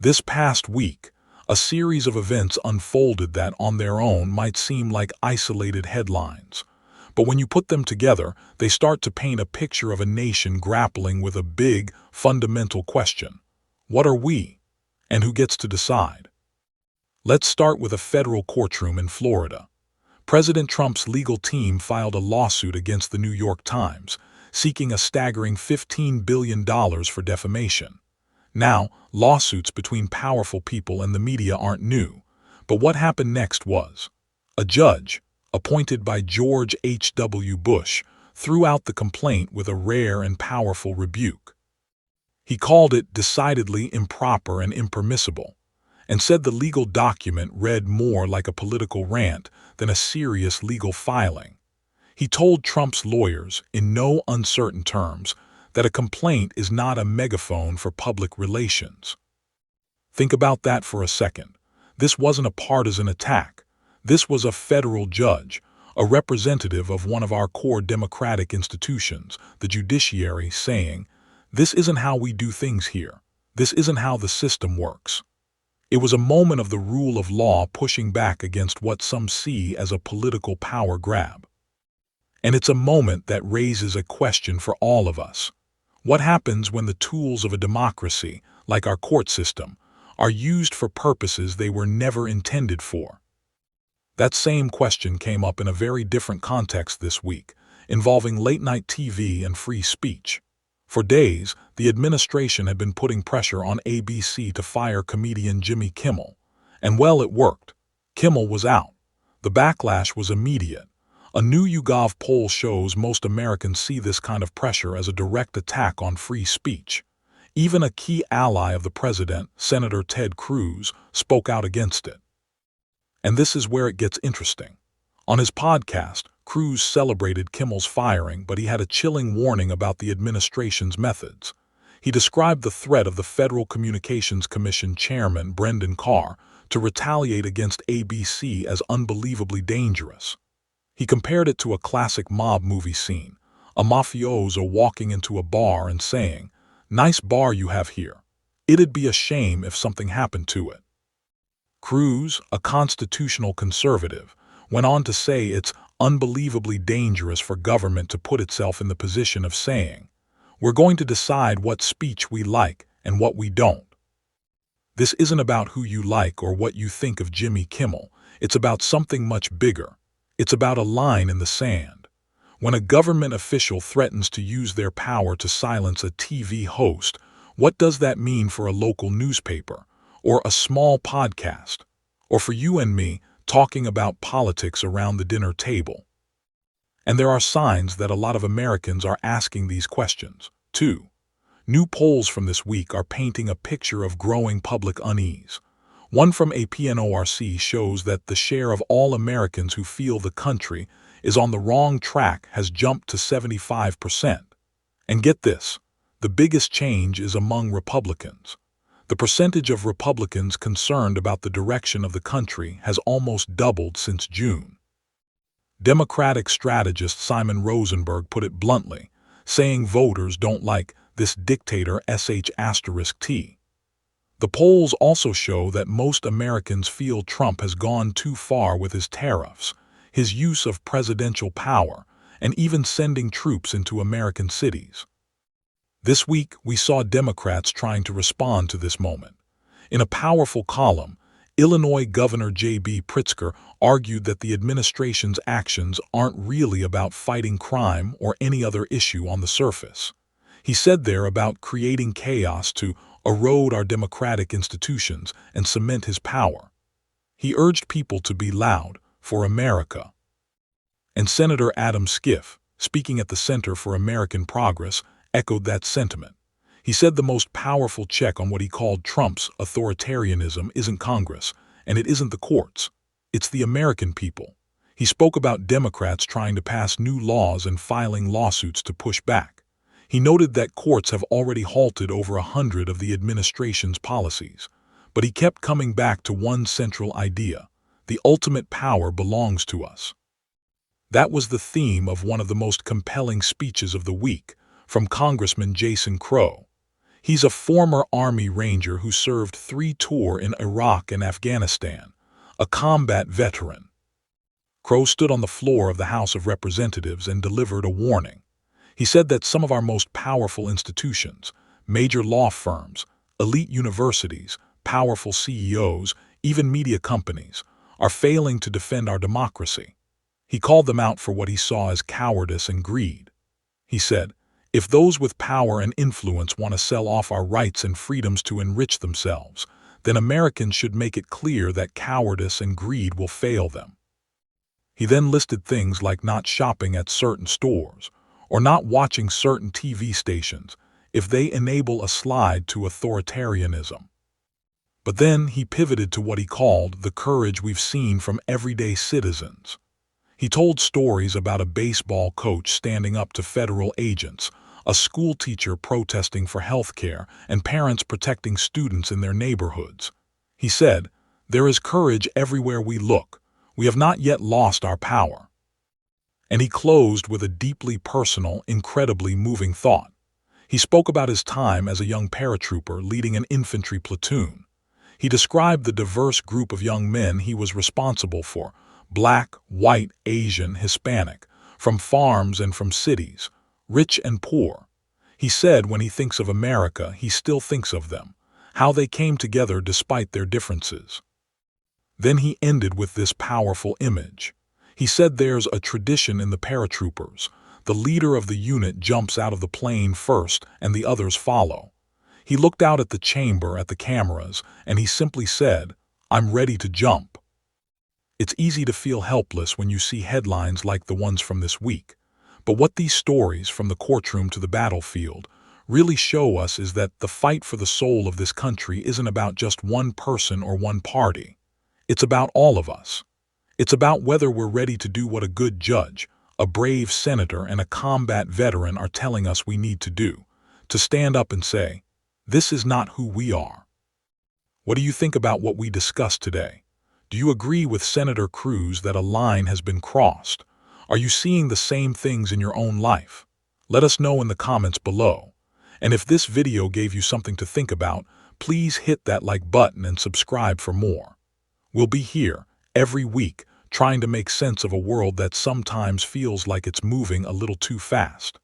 This past week, a series of events unfolded that on their own might seem like isolated headlines. But when you put them together, they start to paint a picture of a nation grappling with a big, fundamental question. What are we? And who gets to decide? Let's start with a federal courtroom in Florida. President Trump's legal team filed a lawsuit against the New York Times, seeking a staggering $15 billion for defamation. Now, lawsuits between powerful people and the media aren't new, but what happened next was a judge, appointed by George H.W. Bush, threw out the complaint with a rare and powerful rebuke. He called it decidedly improper and impermissible, and said the legal document read more like a political rant than a serious legal filing. He told Trump's lawyers, in no uncertain terms, that a complaint is not a megaphone for public relations. Think about that for a second. This wasn't a partisan attack. This was a federal judge, a representative of one of our core democratic institutions, the judiciary, saying, "This isn't how we do things here. This isn't how the system works." It was a moment of the rule of law pushing back against what some see as a political power grab. And it's a moment that raises a question for all of us. What happens when the tools of a democracy, like our court system, are used for purposes they were never intended for? That same question came up in a very different context this week, involving late-night TV and free speech. For days, the administration had been putting pressure on ABC to fire comedian Jimmy Kimmel. And well, it worked. Kimmel was out. The backlash was immediate. A new YouGov poll shows most Americans see this kind of pressure as a direct attack on free speech. Even a key ally of the president, Senator Ted Cruz, spoke out against it. And this is where it gets interesting. On his podcast, Cruz celebrated Kimmel's firing, but he had a chilling warning about the administration's methods. He described the threat of the Federal Communications Commission chairman, Brendan Carr, to retaliate against ABC as unbelievably dangerous. He compared it to a classic mob movie scene, a mafioso walking into a bar and saying, "Nice bar you have here. It'd be a shame if something happened to it." Cruz, a constitutional conservative, went on to say it's unbelievably dangerous for government to put itself in the position of saying, "We're going to decide what speech we like and what we don't." This isn't about who you like or what you think of Jimmy Kimmel. It's about something much bigger. It's about a line in the sand. When a government official threatens to use their power to silence a TV host, what does that mean for a local newspaper, or a small podcast, or for you and me talking about politics around the dinner table? And there are signs that a lot of Americans are asking these questions, too. New polls from this week are painting a picture of growing public unease. One from APNORC shows that the share of all Americans who feel the country is on the wrong track has jumped to 75%. And get this, the biggest change is among Republicans. The percentage of Republicans concerned about the direction of the country has almost doubled since June. Democratic strategist Simon Rosenberg put it bluntly, saying voters don't like this dictator sh*T. The polls also show that most Americans feel Trump has gone too far with his tariffs, his use of presidential power, and even sending troops into American cities. This week, we saw Democrats trying to respond to this moment. In a powerful column, Illinois Governor J.B. Pritzker argued that the administration's actions aren't really about fighting crime or any other issue on the surface. He said they're about creating chaos to erode our democratic institutions and cement his power. He urged people to be loud for America. And Senator Adam Schiff, speaking at the Center for American Progress, echoed that sentiment. He said the most powerful check on what he called Trump's authoritarianism isn't Congress, and it isn't the courts. It's the American people. He spoke about Democrats trying to pass new laws and filing lawsuits to push back. He noted that courts have already halted over 100 of the administration's policies, but he kept coming back to one central idea: the ultimate power belongs to us. That was the theme of one of the most compelling speeches of the week, from Congressman Jason Crow. He's a former Army Ranger who served 3 tours in Iraq and Afghanistan, a combat veteran. Cruz stood on the floor of the House of Representatives and delivered a warning. He said that some of our most powerful institutions, major law firms, elite universities, powerful CEOs, even media companies, are failing to defend our democracy. He called them out for what he saw as cowardice and greed. He said, if those with power and influence want to sell off our rights and freedoms to enrich themselves, then Americans should make it clear that cowardice and greed will fail them. He then listed things like not shopping at certain stores or not watching certain TV stations if they enable a slide to authoritarianism. But then he pivoted to what he called the courage we've seen from everyday citizens. He told stories about a baseball coach standing up to federal agents, a school teacher protesting for health care, and parents protecting students in their neighborhoods. He said, "There is courage everywhere we look. We have not yet lost our power." And he closed with a deeply personal, incredibly moving thought. He spoke about his time as a young paratrooper leading an infantry platoon. He described the diverse group of young men he was responsible for, black, white, Asian, Hispanic, from farms and from cities, rich and poor. He said when he thinks of America, he still thinks of them, how they came together despite their differences. Then he ended with this powerful image. He said there's a tradition in the paratroopers. The leader of the unit jumps out of the plane first and the others follow. He looked out at the chamber, at the cameras, and he simply said, "I'm ready to jump." It's easy to feel helpless when you see headlines like the ones from this week. But what these stories, from the courtroom to the battlefield, really show us is that the fight for the soul of this country isn't about just one person or one party. It's about all of us. It's about whether we're ready to do what a good judge, a brave senator, and a combat veteran are telling us we need to do, to stand up and say, "This is not who we are." What do you think about what we discussed today? Do you agree with Senator Cruz that a line has been crossed? Are you seeing the same things in your own life? Let us know in the comments below. And if this video gave you something to think about, please hit that like button and subscribe for more. We'll be here every week trying to make sense of a world that sometimes feels like it's moving a little too fast.